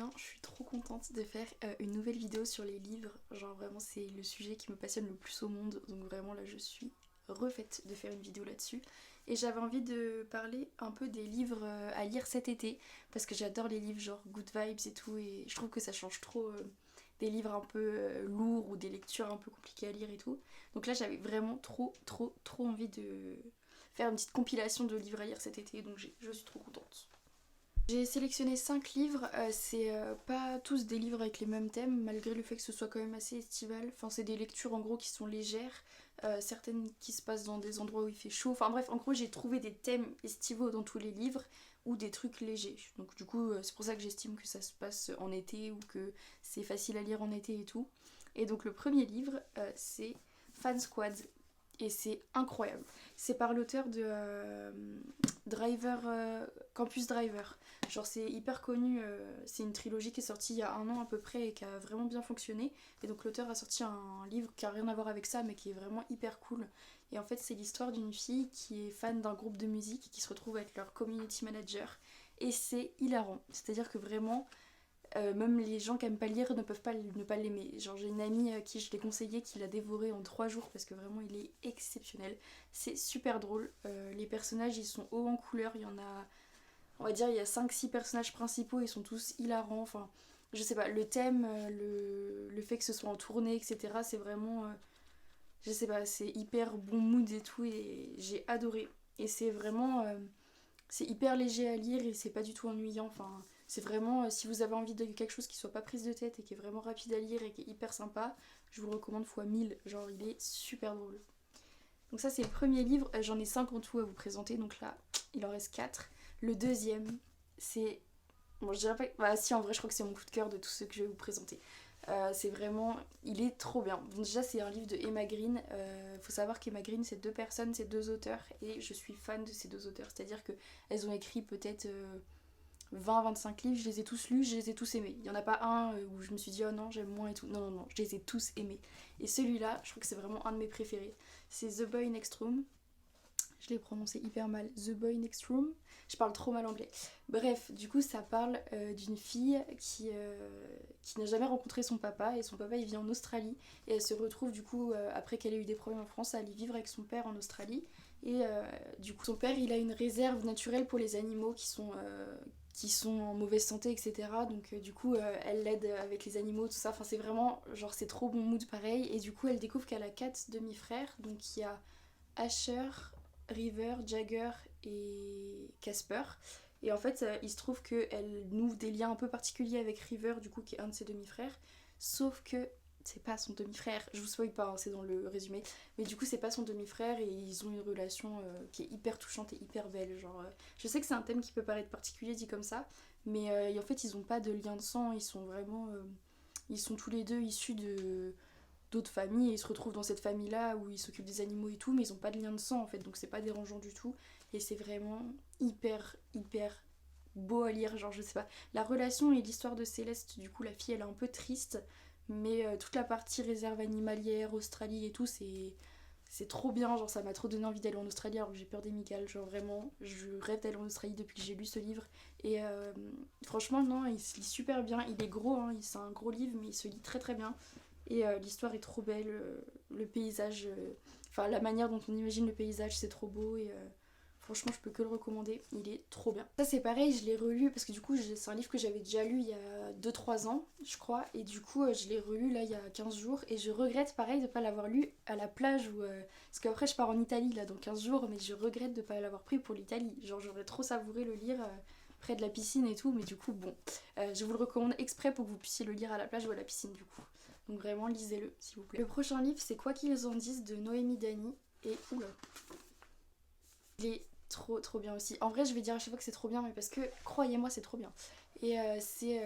bien, je suis trop contente de faire une nouvelle vidéo sur les livres. Genre vraiment c'est le sujet qui me passionne le plus au monde, donc vraiment là je suis refaite de faire une vidéo là-dessus. Et j'avais envie de parler un peu des livres à lire cet été, parce que j'adore les livres genre good vibes et tout, et je trouve que ça change trop des livres un peu lourds ou des lectures un peu compliquées à lire et tout. Donc là j'avais vraiment trop envie de faire une petite compilation de livres à lire cet été, donc je suis trop contente. J'ai sélectionné 5 livres, c'est pas tous des livres avec les mêmes thèmes, malgré le fait que ce soit quand même assez estival. Enfin, c'est des lectures en gros qui sont légères, certaines qui se passent dans des endroits où il fait chaud. Enfin bref, en gros, j'ai trouvé des thèmes estivaux dans tous les livres ou des trucs légers. Donc du coup, c'est pour ça que j'estime que ça se passe en été ou que c'est facile à lire en été et tout. Et donc le premier livre, c'est Fan Squad. Et c'est incroyable. C'est par l'auteur de Driver, Campus Driver. Genre c'est hyper connu, c'est une trilogie qui est sortie il y a un an à peu près et qui a vraiment bien fonctionné. Et donc l'auteur a sorti un livre qui a rien à voir avec ça mais qui est vraiment hyper cool. Et en fait c'est l'histoire d'une fille qui est fan d'un groupe de musique et qui se retrouve à être leur community manager. Et c'est hilarant. C'est-à-dire que vraiment, même les gens qui aiment pas lire ne peuvent pas ne pas l'aimer. Genre j'ai une amie à qui je l'ai conseillé qui l'a dévoré en 3 jours parce que vraiment il est exceptionnel. C'est super drôle. Les personnages ils sont hauts en couleur. Il y en a, on va dire, il y a 5-6 personnages principaux. Ils sont tous hilarants. Enfin, je sais pas, le thème, le fait que ce soit en tournée, etc. C'est vraiment, je sais pas, c'est hyper bon mood et tout. Et j'ai adoré. Et c'est vraiment, c'est hyper léger à lire et c'est pas du tout ennuyant. Enfin, c'est vraiment, si vous avez envie de quelque chose qui soit pas prise de tête et qui est vraiment rapide à lire et qui est hyper sympa, je vous le recommande fois 1000. Genre, il est super drôle. Donc, ça, c'est le premier livre. J'en ai 5 en tout à vous présenter. Donc là, il en reste 4. Le deuxième, c'est. Bon, je dirais pas. Bah, si, en vrai, je crois que c'est mon coup de cœur de tous ceux que je vais vous présenter. C'est vraiment. Il est trop bien. Bon, déjà, c'est un livre de Emma Green. Faut savoir qu'Emma Green, c'est 2 personnes, c'est 2 auteurs. Et je suis fan de ces 2 auteurs. C'est-à-dire qu'elles ont écrit peut-être 20-25 livres. Je les ai tous lus, je les ai tous aimés. Il n'y en a pas un où je me suis dit, oh non, j'aime moins et tout. Non, non, non, je les ai tous aimés. Et celui-là, je crois que c'est vraiment un de mes préférés. C'est The Boy Next Room. Je l'ai prononcé hyper mal. The Boy Next Room. Je parle trop mal anglais. Bref, du coup, ça parle d'une fille qui n'a jamais rencontré son papa. Et son papa, il vit en Australie. Et elle se retrouve, du coup, après qu'elle ait eu des problèmes en France, à aller vivre avec son père en Australie. Et du coup, son père, il a une réserve naturelle pour les animaux qui sont en mauvaise santé, etc. Donc du coup, elle l'aide avec les animaux, tout ça. Enfin, c'est vraiment, genre, c'est trop bon mood pareil. Et du coup, elle découvre qu'elle a 4 demi-frères. Donc il y a Asher, River, Jagger et Casper. Et en fait, il se trouve qu'elle noue des liens un peu particuliers avec River, du coup, qui est un de ses demi-frères. Sauf que c'est pas son demi-frère. Je vous spoil pas, hein, c'est dans le résumé. Mais du coup, c'est pas son demi-frère et ils ont une relation qui est hyper touchante et hyper belle. Genre, je sais que c'est un thème qui peut paraître particulier dit comme ça, mais en fait, ils ont pas de lien de sang. Ils sont vraiment, ils sont tous les deux issus de d'autres familles et ils se retrouvent dans cette famille là où ils s'occupent des animaux et tout, mais ils ont pas de lien de sang en fait, donc c'est pas dérangeant du tout. Et c'est vraiment hyper beau à lire. Genre, je sais pas, la relation et l'histoire de Céleste, du coup la fille elle est un peu triste, mais toute la partie réserve animalière, Australie et tout, c'est trop bien. Genre, ça m'a trop donné envie d'aller en Australie alors que j'ai peur des migales. Genre, vraiment, je rêve d'aller en Australie depuis que j'ai lu ce livre. Et franchement, non, il se lit super bien. Il est gros, hein, c'est un gros livre, mais il se lit très bien. Et l'histoire est trop belle, le paysage, enfin la manière dont on imagine le paysage, c'est trop beau. Et franchement, je peux que le recommander, il est trop bien. Ça, c'est pareil, je l'ai relu parce que du coup, c'est un livre que j'avais déjà lu il y a 2-3 ans, je crois. Et du coup, je l'ai relu là il y a 15 jours. Et je regrette pareil de ne pas l'avoir lu à la plage. Parce qu'après, je pars en Italie là dans 15 jours, mais je regrette de ne pas l'avoir pris pour l'Italie. Genre, j'aurais trop savouré le lire. Près de la piscine et tout, mais du coup, bon, je vous le recommande exprès pour que vous puissiez le lire à la plage ou à la piscine, du coup. Donc vraiment, lisez-le, s'il vous plaît. Le prochain livre, c'est Quoi qu'ils en disent de Noémie Dany. Et oula, il est trop bien aussi. En vrai, je vais dire à chaque fois que c'est trop bien, mais parce que, croyez-moi, c'est trop bien. Et c'est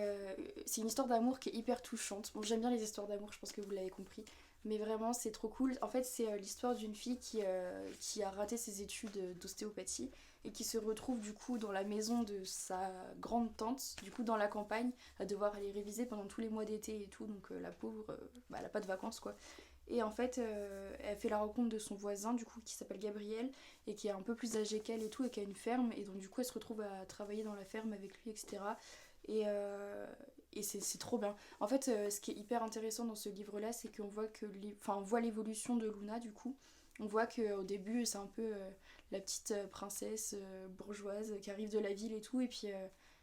une histoire d'amour qui est hyper touchante. Bon, j'aime bien les histoires d'amour, je pense que vous l'avez compris. Mais vraiment, c'est trop cool. En fait, c'est l'histoire d'une fille qui a raté ses études d'ostéopathie et qui se retrouve du coup dans la maison de sa grande tante, du coup dans la campagne, à devoir aller réviser pendant tous les mois d'été et tout. Donc la pauvre, bah, elle a pas de vacances quoi. Et en fait, elle fait la rencontre de son voisin, du coup, qui s'appelle Gabriel, et qui est un peu plus âgé qu'elle et tout, et qui a une ferme. Et donc, du coup, elle se retrouve à travailler dans la ferme avec lui, etc. Et c'est trop bien. En fait, ce qui est hyper intéressant dans ce livre-là, c'est qu'on voit on voit l'évolution de Luna du coup. On voit qu'au début, c'est un peu la petite princesse bourgeoise qui arrive de la ville et tout, et puis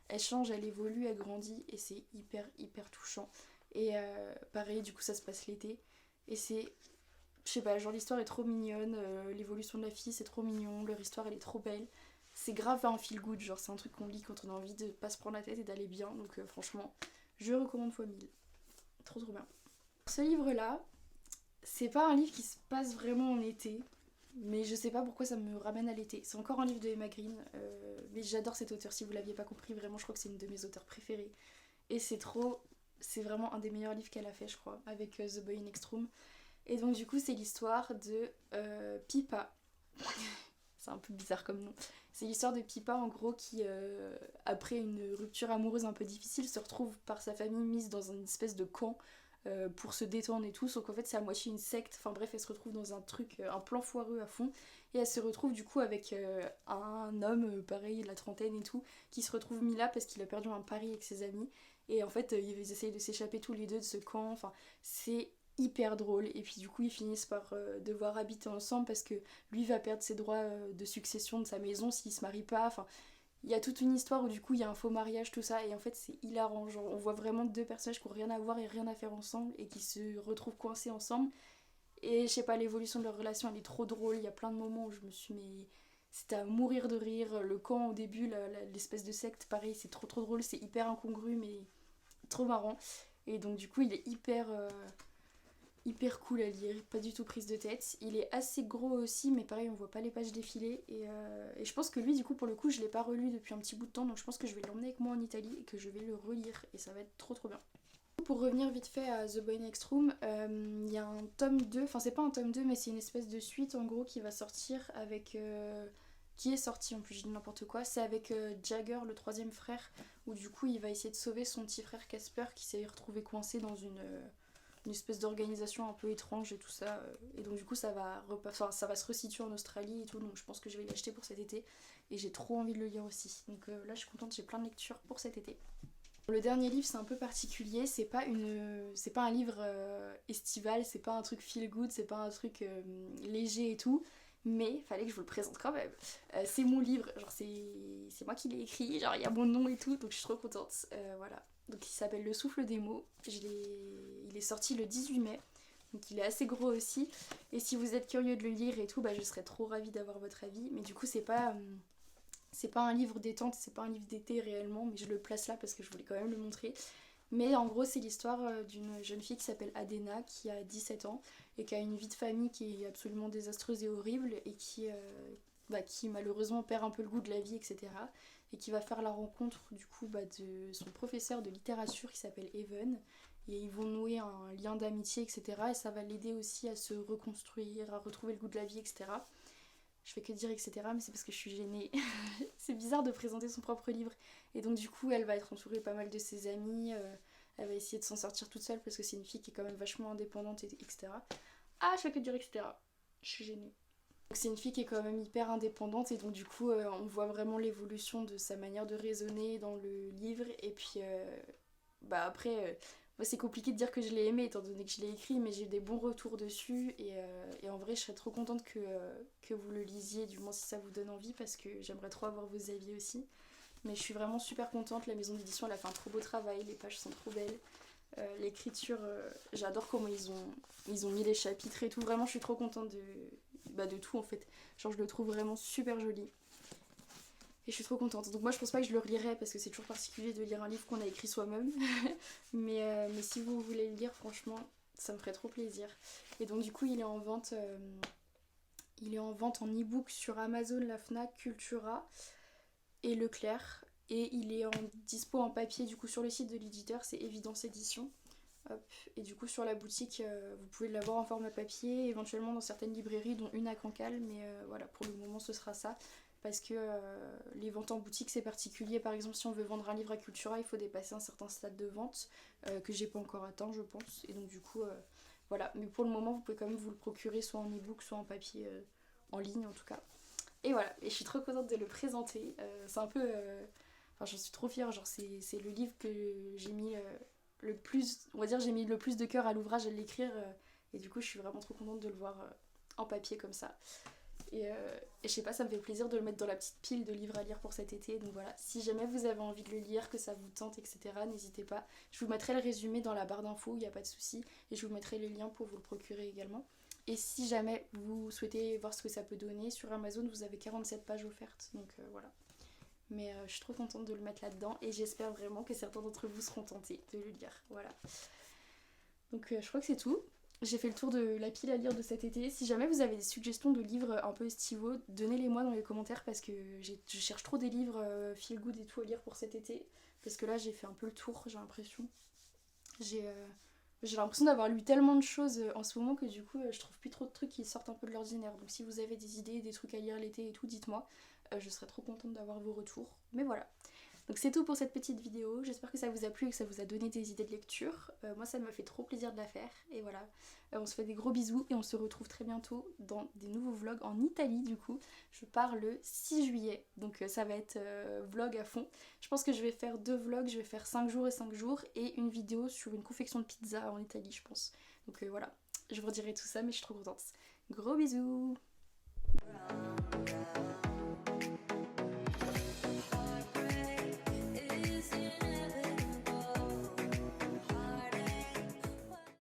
elle change, elle évolue, elle grandit, et c'est hyper hyper touchant. Et pareil, du coup, ça se passe l'été, et c'est, je sais pas, genre l'histoire est trop mignonne, l'évolution de la fille c'est trop mignon, leur histoire elle est trop belle. C'est grave un feel good, genre c'est un truc qu'on lit quand on a envie de pas se prendre la tête et d'aller bien, donc franchement, je recommande fois 1000. Trop trop bien. Ce livre-là, c'est pas un livre qui se passe vraiment en été, mais je sais pas pourquoi ça me ramène à l'été. C'est encore un livre de Emma Green, mais j'adore cet auteur, si vous l'aviez pas compris, vraiment je crois que c'est une de mes auteurs préférées. Et c'est vraiment un des meilleurs livres qu'elle a fait je crois, avec The Boy Next Room. Et donc du coup c'est l'histoire de Pipa. C'est un peu bizarre comme nom. C'est l'histoire de Pipa en gros qui, après une rupture amoureuse un peu difficile, se retrouve par sa famille mise dans une espèce de camp pour se détendre et tout, sauf qu'en fait c'est à moitié une secte, enfin bref elle se retrouve dans un truc, un plan foireux à fond, et elle se retrouve du coup avec un homme, pareil, de la trentaine et tout, qui se retrouve mis là parce qu'il a perdu un pari avec ses amis, et en fait ils essayent de s'échapper tous les deux de ce camp, enfin c'est hyper drôle, et puis du coup ils finissent par devoir habiter ensemble parce que lui va perdre ses droits de succession de sa maison s'il se marie pas, enfin il y a toute une histoire où du coup il y a un faux mariage, tout ça, et en fait c'est hilarant, genre on voit vraiment deux personnages qui ont rien à voir et rien à faire ensemble et qui se retrouvent coincés ensemble, et je sais pas, l'évolution de leur relation elle est trop drôle, il y a plein de moments où je me suis mais c'était à mourir de rire, le camp au début, l'espèce de secte, pareil c'est trop trop drôle, c'est hyper incongru mais trop marrant, et donc du coup il est hyper cool à lire, pas du tout prise de tête. Il est assez gros aussi, mais pareil, on voit pas les pages défiler. Et je pense que lui, du coup, pour le coup, je l'ai pas relu depuis un petit bout de temps, donc je pense que je vais l'emmener avec moi en Italie et que je vais le relire, et ça va être trop trop bien. Pour revenir vite fait à The Boy Next Room, il y a un tome 2, enfin c'est pas un tome 2, mais c'est une espèce de suite en gros qui va sortir avec... qui est sorti en plus, je dis n'importe quoi, c'est avec Jagger, le troisième frère, où du coup il va essayer de sauver son petit frère Casper qui s'est retrouvé coincé dans une espèce d'organisation un peu étrange et tout ça, et donc du coup ça va se resituer en Australie et tout, donc je pense que je vais l'acheter pour cet été, et j'ai trop envie de le lire aussi, donc là je suis contente, j'ai plein de lectures pour cet été. Le dernier livre c'est un peu particulier, c'est pas un livre estival, c'est pas un truc feel good, c'est pas un truc léger et tout, mais fallait que je vous le présente quand même. C'est mon livre, genre c'est moi qui l'ai écrit, genre il y a mon nom et tout, donc je suis trop contente, voilà. Donc il s'appelle Le Souffle des mots, il est sorti le 18 mai, donc il est assez gros aussi, et si vous êtes curieux de le lire et tout, bah je serais trop ravie d'avoir votre avis, mais du coup c'est pas un livre détente, c'est pas un livre d'été réellement, mais je le place là parce que je voulais quand même le montrer. Mais en gros, c'est l'histoire d'une jeune fille qui s'appelle Adena, qui a 17 ans et qui a une vie de famille qui est absolument désastreuse et horrible, et qui malheureusement perd un peu le goût de la vie, etc. Et qui va faire la rencontre du coup de son professeur de littérature qui s'appelle Evan. Et ils vont nouer un lien d'amitié, etc. Et ça va l'aider aussi à se reconstruire, à retrouver le goût de la vie, etc. Je fais que dire etc, mais c'est parce que je suis gênée. C'est bizarre de présenter son propre livre. Et donc du coup, elle va être entourée pas mal de ses amis, elle va essayer de s'en sortir toute seule parce que c'est une fille qui est quand même vachement indépendante, etc. Ah, je fais que dire etc. Je suis gênée. Donc c'est une fille qui est quand même hyper indépendante, et donc du coup, on voit vraiment l'évolution de sa manière de raisonner dans le livre. Et puis, après... moi, c'est compliqué de dire que je l'ai aimé étant donné que je l'ai écrit, mais j'ai eu des bons retours dessus, et en vrai je serais trop contente que vous le lisiez, du moins si ça vous donne envie, parce que j'aimerais trop avoir vos avis aussi. Mais je suis vraiment super contente, la maison d'édition elle a fait un trop beau travail, les pages sont trop belles, l'écriture, j'adore comment ils ont mis les chapitres et tout, vraiment je suis trop contente de tout en fait, genre je le trouve vraiment super joli. Et je suis trop contente. Donc moi je pense pas que je le relirai parce que c'est toujours particulier de lire un livre qu'on a écrit soi-même. mais si vous voulez le lire, franchement, ça me ferait trop plaisir. Et donc du coup il est en vente en e-book sur Amazon, la Fnac, Cultura et Leclerc. Et il est en dispo en papier du coup sur le site de l'éditeur, c'est Évidence Édition. Hop. Et du coup sur la boutique, vous pouvez l'avoir en format papier, éventuellement dans certaines librairies, dont une à Cancale, mais voilà, pour le moment ce sera ça. Parce que les ventes en boutique c'est particulier, par exemple si on veut vendre un livre à Cultura, il faut dépasser un certain stade de vente que j'ai pas encore atteint je pense, et donc du coup voilà, mais pour le moment vous pouvez quand même vous le procurer soit en e-book soit en papier, en ligne en tout cas. Et voilà, et je suis trop contente de le présenter, c'est un peu Enfin, j'en suis trop fière, genre c'est le livre que j'ai mis le plus, on va dire j'ai mis le plus de cœur à l'ouvrage à l'écrire et du coup je suis vraiment trop contente de le voir en papier comme ça. Et je sais pas, ça me fait plaisir de le mettre dans la petite pile de livres à lire pour cet été. Donc voilà, si jamais vous avez envie de le lire, que ça vous tente, etc., n'hésitez pas. Je vous mettrai le résumé dans la barre d'infos, il n'y a pas de souci. Et je vous mettrai les liens pour vous le procurer également. Et si jamais vous souhaitez voir ce que ça peut donner, sur Amazon, vous avez 47 pages offertes. Donc voilà. Mais je suis trop contente de le mettre là-dedans. Et j'espère vraiment que certains d'entre vous seront tentés de le lire. Voilà. Donc je crois que c'est tout. J'ai fait le tour de la pile à lire de cet été. Si jamais vous avez des suggestions de livres un peu estivaux, donnez-les-moi dans les commentaires parce que je cherche trop des livres feel good et tout à lire pour cet été. Parce que là, j'ai fait un peu le tour, j'ai l'impression. J'ai l'impression d'avoir lu tellement de choses en ce moment que du coup, je trouve plus trop de trucs qui sortent un peu de l'ordinaire. Donc si vous avez des idées, des trucs à lire l'été et tout, dites-moi. Je serais trop contente d'avoir vos retours. Mais voilà. Donc c'est tout pour cette petite vidéo, j'espère que ça vous a plu et que ça vous a donné des idées de lecture. Moi ça me fait trop plaisir de la faire et voilà. On se fait des gros bisous et on se retrouve très bientôt dans des nouveaux vlogs en Italie du coup. Je pars le 6 juillet donc ça va être vlog à fond. Je pense que je vais faire 2 vlogs, je vais faire 5 jours et 5 jours et une vidéo sur une confection de pizza en Italie je pense. Donc voilà, je vous redirai tout ça mais je suis trop contente. Gros bisous.